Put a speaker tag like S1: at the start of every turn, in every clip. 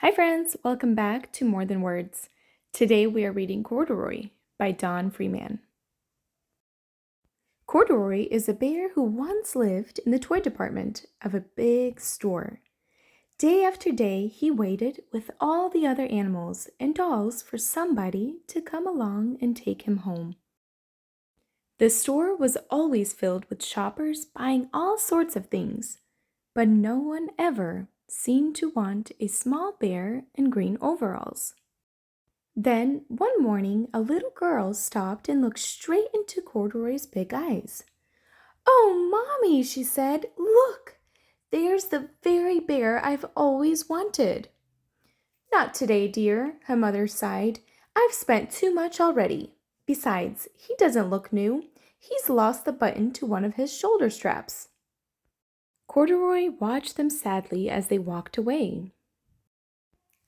S1: Hi friends, welcome back to More Than Words. Today we are reading Corduroy by Don Freeman. Corduroy is a bear who once lived in the toy department of a big store. Day after day he waited with all the other animals and dolls for somebody to come along and take him home. The store was always filled with shoppers buying all sorts of things, but no one ever seemed to want a small bear in green overalls. Then, one morning, a little girl stopped and looked straight into Corduroy's big eyes. "Oh, Mommy," she said, "look! There's the very bear I've always wanted." "Not today, dear," her mother sighed. "I've spent too much already. Besides, he doesn't look new. He's lost the button to one of his shoulder straps." Corduroy watched them sadly as they walked away.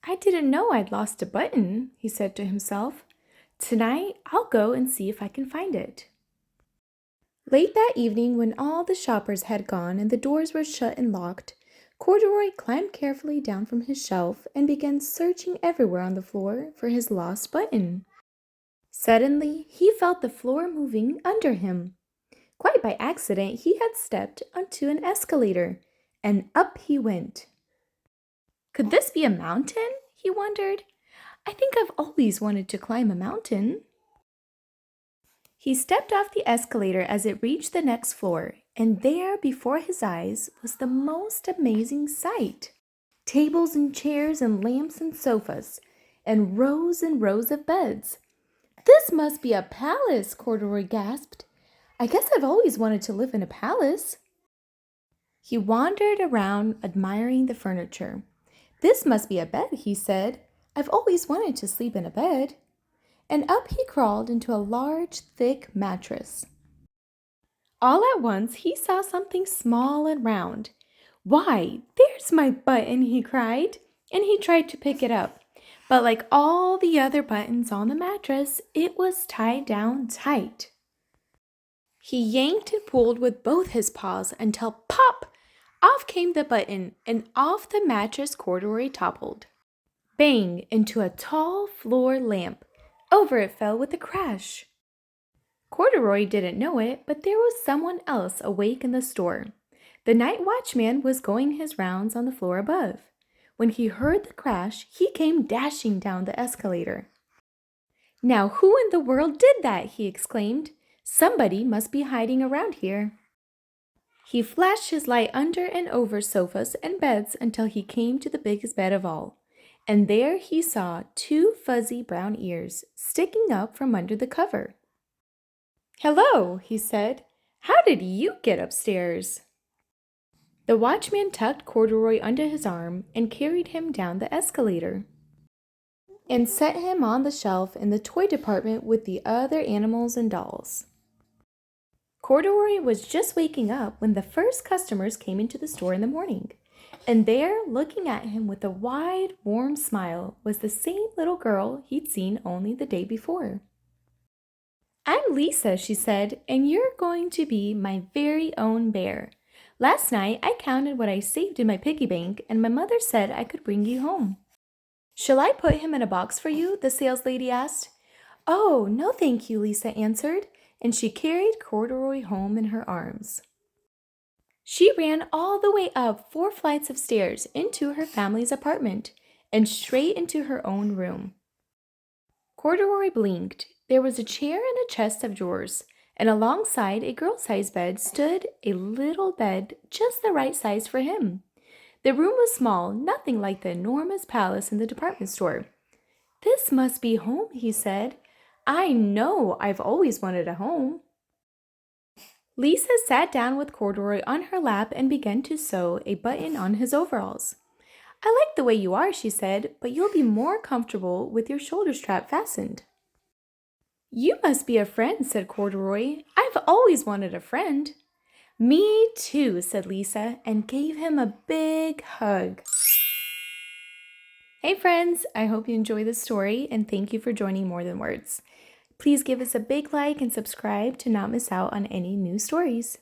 S1: "I didn't know I'd lost a button," he said to himself. "Tonight I'll go and see if I can find it." Late that evening, when all the shoppers had gone and the doors were shut and locked, Corduroy climbed carefully down from his shelf and began searching everywhere on the floor for his lost button. Suddenly, he felt the floor moving under him. Quite by accident, he had stepped onto an escalator, and up he went. Could this be a mountain? He wondered. I think I've always wanted to climb a mountain. He stepped off the escalator as it reached the next floor, and there before his eyes was the most amazing sight. Tables and chairs and lamps and sofas, and rows of beds. "This must be a palace," Corduroy gasped. "I guess I've always wanted to live in a palace." He wandered around admiring the furniture. "This must be a bed," he said. "I've always wanted to sleep in a bed." And up he crawled into a large, thick mattress. All at once he saw something small and round. "Why, there's my button," he cried, and he tried to pick it up. But like all the other buttons on the mattress, it was tied down tight. He yanked and pulled with both his paws until pop! Off came the button, and off the mattress Corduroy toppled. Bang! Into a tall floor lamp. Over it fell with a crash. Corduroy didn't know it, but there was someone else awake in the store. The night watchman was going his rounds on the floor above. When he heard the crash, he came dashing down the escalator. "Now who in the world did that?" he exclaimed. "Somebody must be hiding around here." He flashed his light under and over sofas and beds until he came to the biggest bed of all. And there he saw two fuzzy brown ears sticking up from under the cover. "Hello," he said. "How did you get upstairs?" The watchman tucked Corduroy under his arm and carried him down the escalator and set him on the shelf in the toy department with the other animals and dolls. Corduroy was just waking up when the first customers came into the store in the morning. And there, looking at him with a wide, warm smile, was the same little girl he'd seen only the day before. "I'm Lisa," she said, "and you're going to be my very own bear. Last night I counted what I saved in my piggy bank, and my mother said I could bring you home." "Shall I put him in a box for you?" the saleslady asked. "Oh, no thank you," Lisa answered, and she carried Corduroy home in her arms. She ran all the way up 4 flights of stairs into her family's apartment and straight into her own room. Corduroy blinked. There was a chair and a chest of drawers, and alongside a girl-sized bed stood a little bed just the right size for him. The room was small, nothing like the enormous palace in the department store. "This must be home," he said. "I know I've always wanted a home." Lisa sat down with Corduroy on her lap and began to sew a button on his overalls. "I like the way you are," she said, "but you'll be more comfortable with your shoulder strap fastened." "You must be a friend," said Corduroy. "I've always wanted a friend." "Me too," said Lisa, and gave him a big hug. Hey friends, I hope you enjoy this story, and thank you for joining More Than Words. Please give us a big like and subscribe to not miss out on any new stories.